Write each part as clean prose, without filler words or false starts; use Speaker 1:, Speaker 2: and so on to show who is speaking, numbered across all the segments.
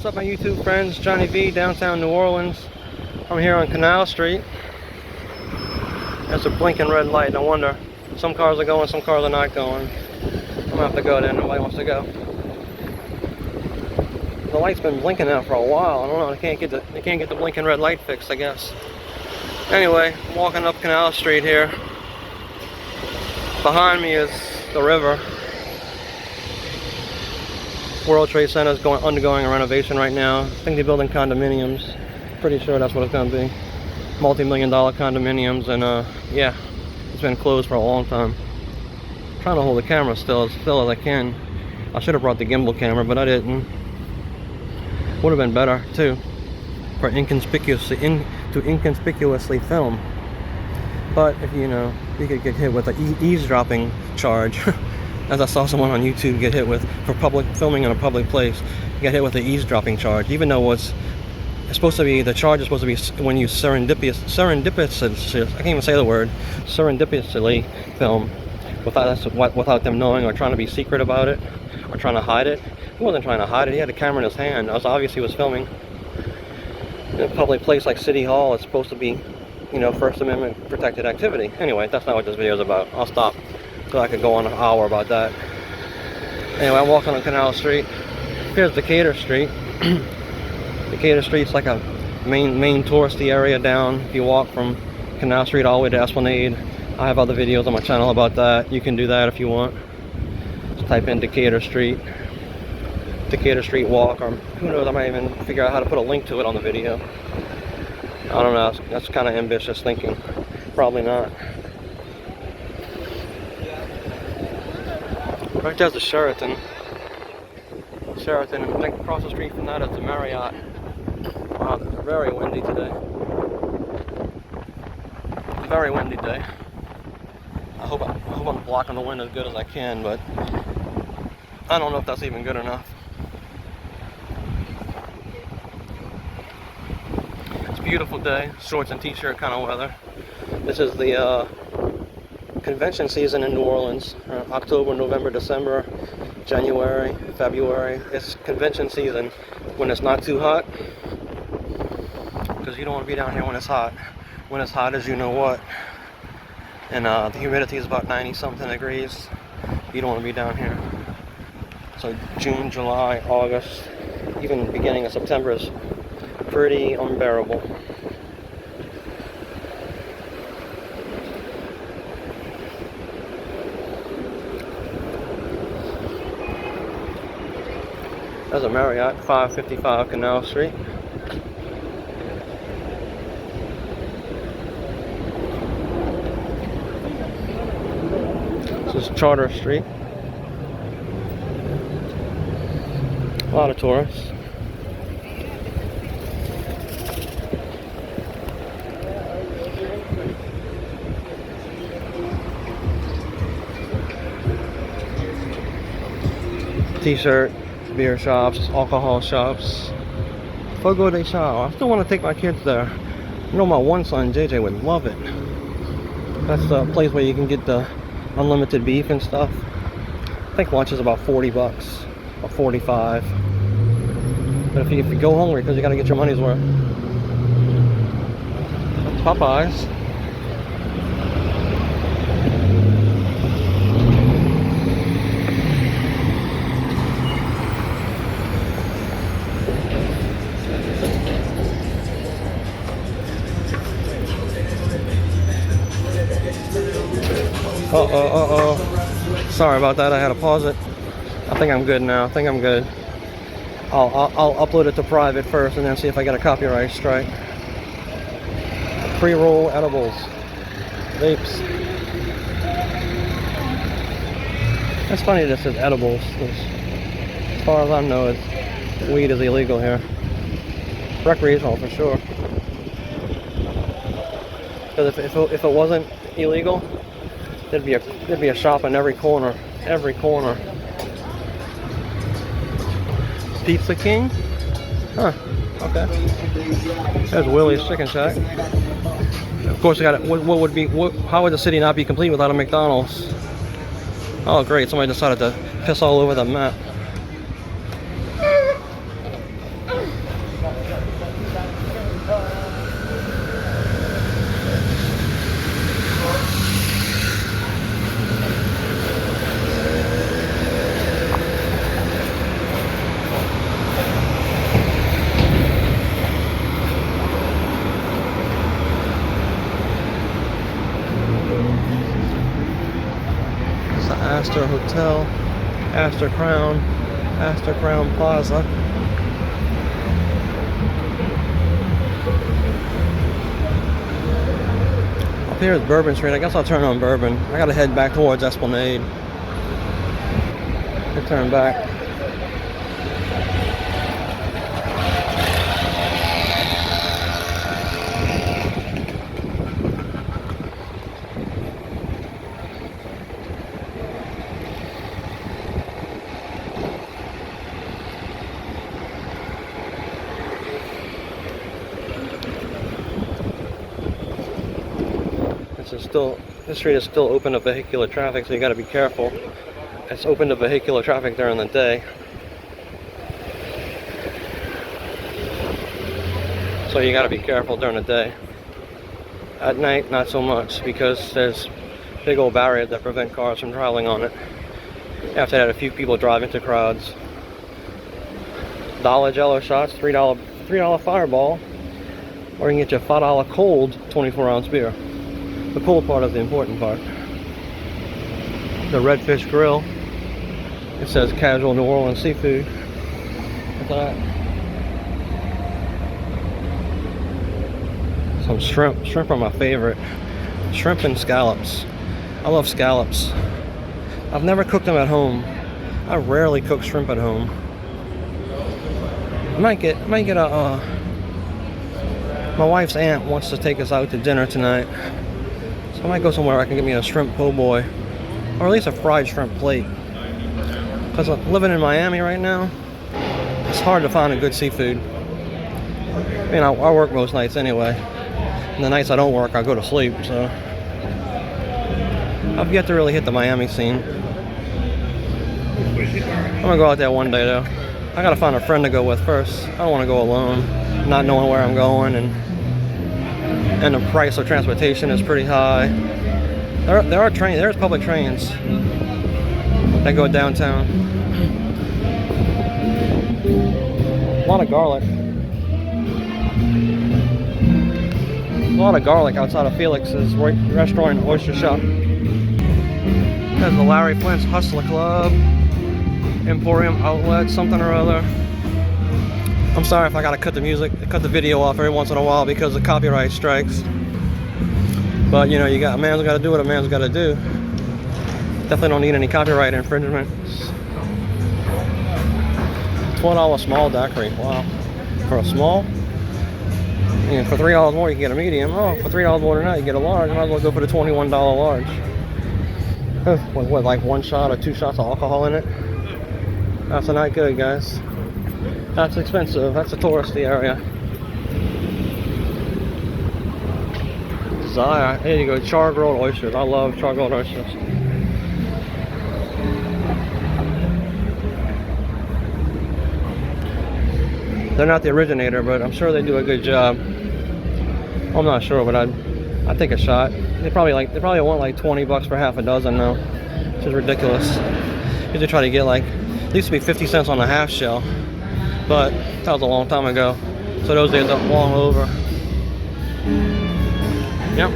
Speaker 1: What's up, my YouTube friends? Johnny V, downtown New Orleans. I'm here on Canal Street. There's a blinking red light. No wonder. Some cars are going, some cars are not going. I'm gonna have to go there. Nobody wants to go. The light's been blinking now for a while. I don't know. They can't get the blinking red light fixed, I guess. Anyway, I'm walking up Canal Street here. Behind me is the river. World Trade Center is undergoing a renovation right now. I think they're building condominiums. Pretty sure that's what it's going to be. Multi-million-dollar condominiums, and yeah, it's been closed for a long time. I'm trying to hold the camera still as I can. I should have brought the gimbal camera, but I didn't. Would have been better too, for inconspicuously film. But if you know, you could get hit with an eavesdropping charge. As I saw someone on YouTube get hit with for public filming in a public place, get hit with an eavesdropping charge, even though it's supposed to be, the charge is supposed to be when you serendipitously, I can't even say the word, serendipitously film without them knowing, or trying to be secret about it, or trying to hide it. He wasn't trying to hide it. He had a camera in his hand. It was obvious he was filming. In a public place like City Hall, it's supposed to be, you know, First Amendment protected activity. Anyway, that's not what this video is about. I'll stop. So I could go on an hour about that. Anyway, I'm walking on Canal Street. Here's Decatur Street. Decatur Street's like a main touristy area down. If you walk from Canal Street all the way to Esplanade, I have other videos on my channel about that. You can do that if you want. Just type in Decatur Street walk, or who knows, I might even figure out how to put a link to it on the video. I don't know, that's kind of ambitious thinking. Probably not. Right there's the Sheraton, and like across the street from that is the Marriott. Wow, it's very windy today. Very windy day. I hope I'm blocking the wind as good as I can, but I don't know if that's even good enough. It's a beautiful day, shorts and t-shirt kind of weather. This is the convention season in New Orleans. October, November, December, January, February. It's convention season when it's not too hot, because you don't want to be down here when it's hot. When it's hot as you know what, and the humidity is about 90 something degrees. You don't want to be down here. So June, July, August, even beginning of September is pretty unbearable. There's a Marriott, 555 Canal Street. This is Charter Street. A lot of tourists. T-shirt, beer shops, alcohol shops. Fogo de Chao. I still want to take my kids there. You know, my one son, JJ, would love it. That's the place where you can get the unlimited beef and stuff. I think lunch is about 40 bucks, or 45. But if you go hungry, because you got to get your money's worth. Popeyes. Sorry about that, I had to pause it. I think I'm good now. I think I'm good. I'll upload it to private first and then see if I get a copyright strike. Pre-roll edibles. Vapes. It's funny this is edibles, because as far as I know, weed is illegal here. Recreational for sure. Because if it wasn't illegal, there'd be a shop in every corner. Pizza King? Huh. Okay. There's Willie's Chicken Shack. Of course, how would the city not be complete without a McDonald's? Oh great, somebody decided to piss all over the map. Astor Hotel, Astor Crown Plaza. Up here is Bourbon Street. I guess I'll turn on Bourbon. I gotta head back towards Esplanade. I'll turn back. This street is still open to vehicular traffic, so you got to be careful. It's open to vehicular traffic during the day, so you got to be careful during the day. At night, not so much, because there's big old barriers that prevent cars from traveling on it. You have to have a few people drive into crowds. $1 Jello shots, $3 Fireball, or you can get your $5 cold 24-ounce beer. The cold part is the important part. The Redfish Grill. It says casual New Orleans seafood. Look at that. Some shrimp. Shrimp are my favorite. Shrimp and scallops. I love scallops. I've never cooked them at home. I rarely cook shrimp at home. I might get a. My wife's aunt wants to take us out to dinner tonight. So I might go somewhere where I can get me a shrimp po' boy, or at least a fried shrimp plate. Because living in Miami right now, it's hard to find a good seafood. I mean, I work most nights anyway. And the nights I don't work, I go to sleep, so I've yet to really hit the Miami scene. I'm gonna go out there one day though. I gotta find a friend to go with first. I don't want to go alone, not knowing where I'm going, and the price of transportation is pretty high. There's public trains that go downtown. A lot of garlic. A lot of garlic outside of Felix's restaurant and oyster shop. There's the Larry Flint's Hustler Club, Emporium Outlet, something or other. I'm sorry if I gotta cut the video off every once in a while because of copyright strikes. But you know, a man's gotta do what a man's gotta do. Definitely don't need any copyright infringement. $12 small daiquiri. Wow. For a small? And for $3 more you can get a medium. Oh, for $3 more than that you get a large. I might as well go for the $21 large. What, like 1 shot or 2 shots of alcohol in it? That's not good, guys. That's expensive. That's a touristy area. Desire. There you go. Char-grilled oysters. I love char-grilled oysters. They're not the originator, but I'm sure they do a good job. I'm not sure, but I'd take a shot. They probably want like $20 for half a dozen now, which is ridiculous. You have to try to get like, it used to be 50 cents on a half shell. But that was a long time ago, so those days are long over. Yep.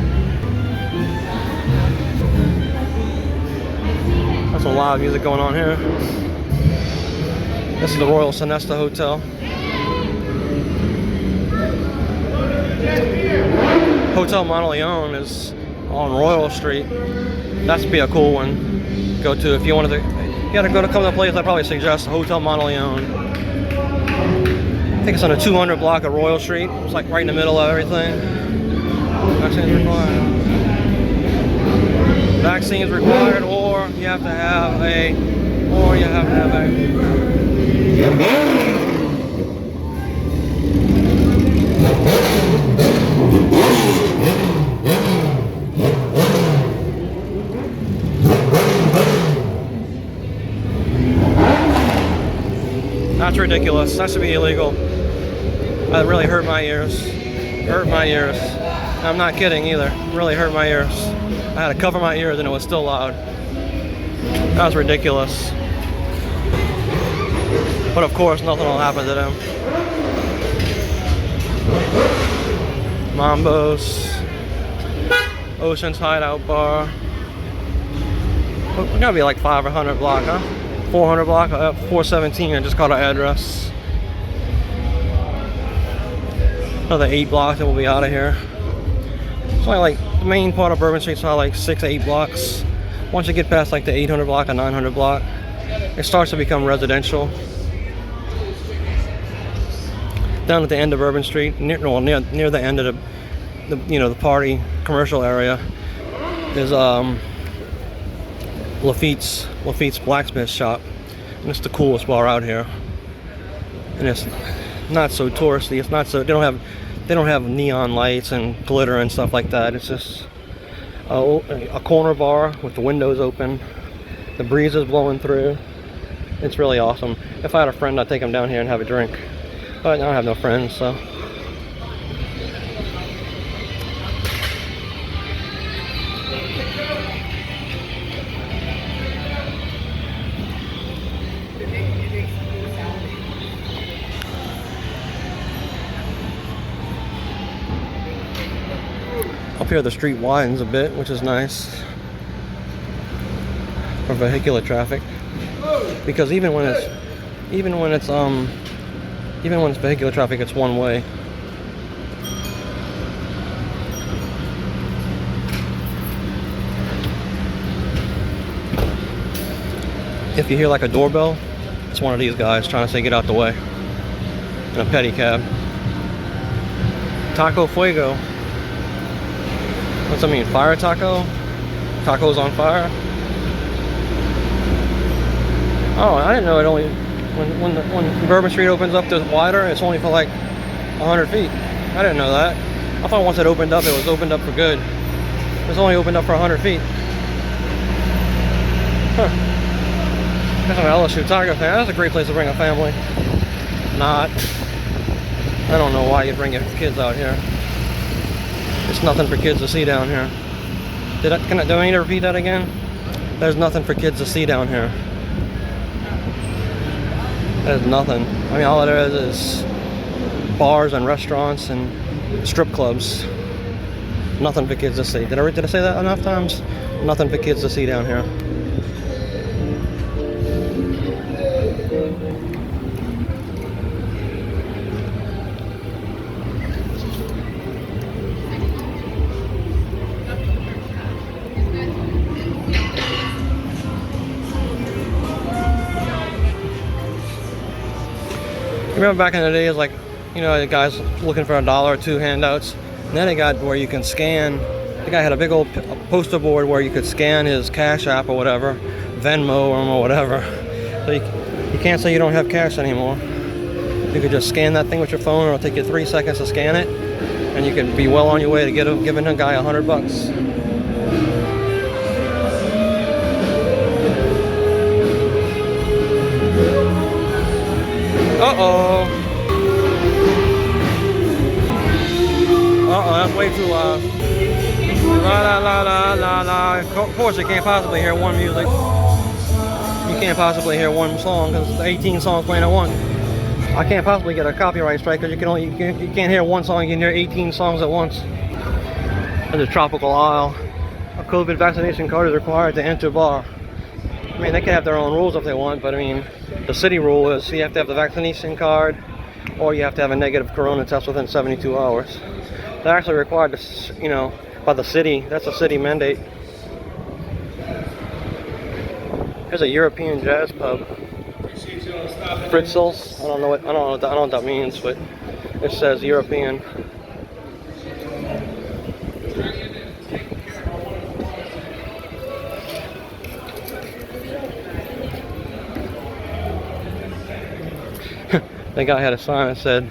Speaker 1: That's some loud music going on here. This is the Royal Sonesta Hotel. Hotel Monteleone is on Royal Street. That'd be a cool one to go to if you wanted to. You gotta go to a couple of places. I'd probably suggest Hotel Monteleone. I think it's on the 200 block of Royal Street. It's like right in the middle of everything. Vaccines required. Vaccines required, or you have to have a. That's ridiculous. That should be illegal. That really hurt my ears. Hurt my ears. I'm not kidding either. It really hurt my ears. I had to cover my ears and it was still loud. That was ridiculous. But of course, nothing will happen to them. Mambo's. Ocean's Hideout Bar. We're gonna be like 500 block, huh? 400 block, 417. I just called our address. Another 8 blocks and we'll be out of here. It's only like the main part of Bourbon Street's like 6 to 8 blocks. Once you get past like the 800 block or 900 block, it starts to become residential. Down at the end of Bourbon Street, near the end of the party commercial area, is Lafitte's Blacksmith shop, and it's the coolest bar out here. And it's not so touristy. It's not so they don't have neon lights and glitter and stuff like that. It's just a corner bar with the windows open, the breeze is blowing through. It's really awesome. If I had a friend, I'd take him down here and have a drink, but I don't have no friends, so. Up here the street widens a bit, which is nice for vehicular traffic, because even when it's vehicular traffic, it's one way. If you hear like a doorbell, it's one of these guys trying to say get out the way in a pedicab. Taco Fuego. What's that mean? Fire taco? Tacos on fire? Oh, I didn't know it only when Bourbon Street opens up to wider, it's only for like 100 feet. I didn't know that. I thought once it opened up, it was opened up for good. It's only opened up for 100 feet. Huh. That's an LSU Tiger fan. That's a great place to bring a family. Not. I don't know why you bring your kids out here. There's nothing for kids to see down here. Do I need to repeat that again? There's nothing for kids to see down here. There's nothing. I mean, all there is bars and restaurants and strip clubs. Nothing for kids to see. Did I say that enough times? Nothing for kids to see down here. Remember back in the days, like, you know, the guys looking for $1 or $2 handouts, and then they got where you can scan. The guy had a big old poster board where you could scan his Cash App or whatever, Venmo or whatever. So you can't say you don't have cash anymore. You could just scan that thing with your phone, and it'll take you 3 seconds to scan it, and you can be well on your way to giving a guy $100. Uh-oh. Uh-oh, that's way too loud. La la la la la la. Of course, you can't possibly hear one music. You can't possibly hear one song because there's 18 songs playing at once. I can't possibly get a copyright strike because you can't hear one song, you can hear 18 songs at once. There's a tropical isle. A COVID vaccination card is required to enter bar. I mean, they can have their own rules if they want, but I mean, the city rule is you have to have the vaccination card or you have to have a negative corona test within 72 hours. They're actually required to, you know, by the city. That's a city mandate. There's a European jazz pub. Fritzels. I don't know what that means, but it says European. The guy had a sign that said,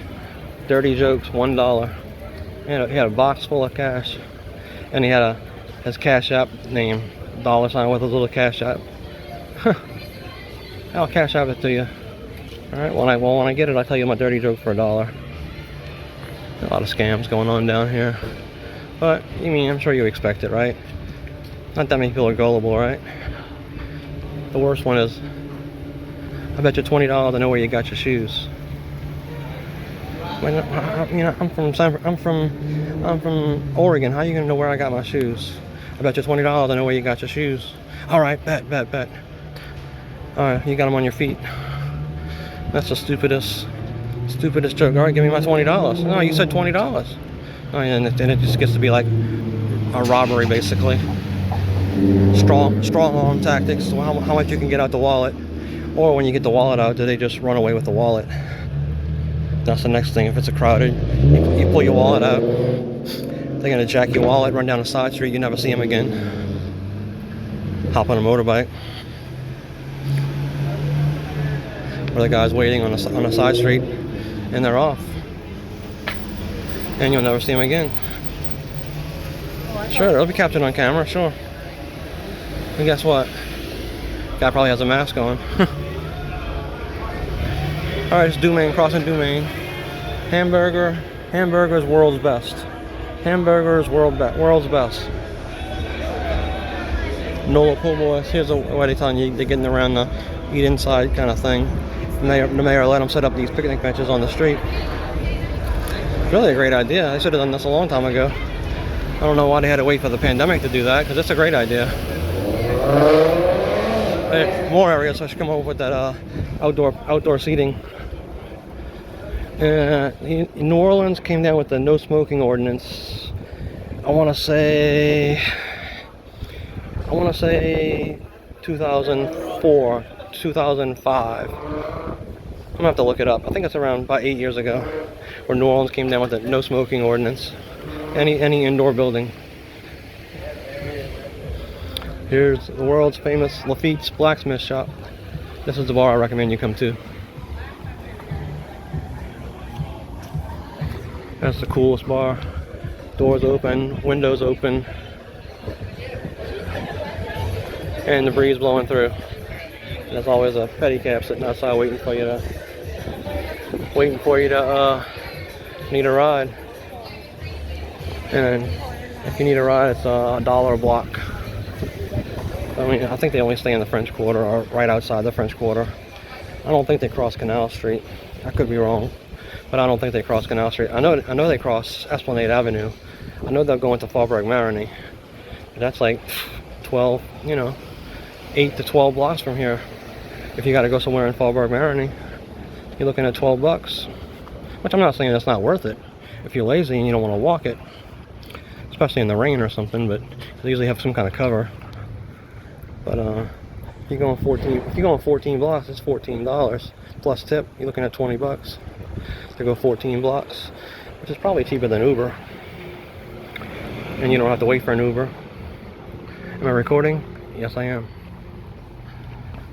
Speaker 1: "Dirty jokes, $1." He had a box full of cash, and he had his Cash App name, $sign with his little Cash App. I'll Cash App it to you. All right. When I get it, I'll tell you my dirty joke for $1. A lot of scams going on down here, but I mean, I'm sure you expect it, right? Not that many people are gullible, right? The worst one is, I bet you $20 I know where you got your shoes. You know, I'm from Oregon. How are you gonna know where I got my shoes? I bet you $20 I know where you got your shoes. All right, bet. All right, you got them on your feet. That's the stupidest joke. All right, give me my $20. No, you said $20. Oh, and then it just gets to be like a robbery, basically. Strong arm tactics. So how much you can get out the wallet, or when you get the wallet out, do they just run away with the wallet? That's the next thing. If it's a crowded, you pull your wallet out. They're gonna jack your wallet, run down a side street. You never see them again. Hop on a motorbike. Or the guy's waiting on a side street, and they're off, and you'll never see them again. Sure, it'll be captured on camera, sure. And guess what? Guy probably has a mask on. Alright, it's Dumaine, crossing Dumaine. Hamburger's world's best. Hamburger's world's best. NOLA pull boys. Here's what they're telling you. They're getting around the eat inside kind of thing. The mayor let them set up these picnic benches on the street. It's really a great idea. They should have done this a long time ago. I don't know why they had to wait for the pandemic to do that, because it's a great idea. More areas, so I should come up with that outdoor seating. New Orleans came down with the no smoking ordinance. I want to say 2004, 2005. I'm gonna have to look it up. I think it's around about 8 years ago, where New Orleans came down with the no smoking ordinance. Any indoor building. Here's the world's famous Lafitte's Blacksmith shop. This is the bar I recommend you come to. That's the coolest bar. Doors open, windows open, and the breeze blowing through. And there's always a pedicab sitting outside waiting for you to need a ride. And if you need a ride, it's $1 a block. I mean, I think they only stay in the French Quarter or right outside the French Quarter. I don't think they cross Canal Street. I could be wrong, but I don't think they cross Canal Street. I know they cross Esplanade Avenue. I know they'll go into Faubourg Marigny. That's like 12, 8 to 12 blocks from here. If you got to go somewhere in Faubourg Marigny, you're looking at $12. Which I'm not saying that's not worth it. If you're lazy and you don't want to walk it, especially in the rain or something, but they usually have some kind of cover. But if you're going 14 blocks, it's $14 plus tip. You're looking at $20 to go 14 blocks, which is probably cheaper than Uber. And you don't have to wait for an Uber. Am I recording? Yes, I am.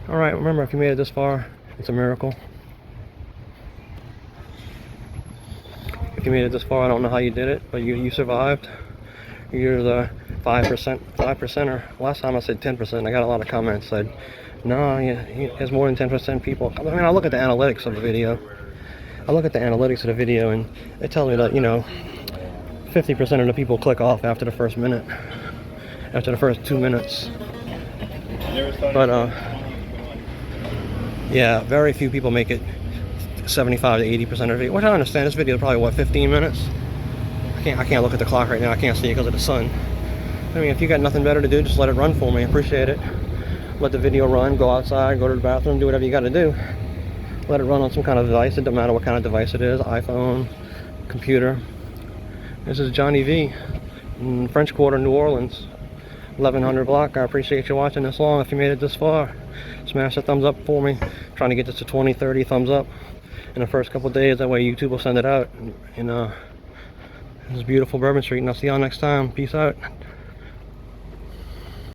Speaker 1: All right. Remember, if you made it this far, it's a miracle. If you made it this far, I don't know how you did it, but you survived. You're the 5%er. Last time I said 10%. I got a lot of comments said, no, there's more than 10% people. I mean, I look at the analytics of the video. And it tells me that 50% of the people click off after the first minute, after the first 2 minutes. But yeah, very few people make it 75 to 80% of the video, which I understand. This video is probably what, 15 minutes. I can't look at the clock right now. I can't see it because of the sun. I mean, if you got nothing better to do, just let it run for me. Appreciate it. Let the video run. Go outside. Go to the bathroom. Do whatever you got to do. Let it run on some kind of device. It doesn't matter what kind of device it is. iPhone, computer. This is Johnny V in French Quarter, New Orleans. 1100 block. I appreciate you watching this long. If you made it this far, smash a thumbs up for me. I'm trying to get this to 20, 30 thumbs up in the first couple days. That way YouTube will send it out. And this is beautiful Bourbon Street, and I'll see y'all next time. Peace out.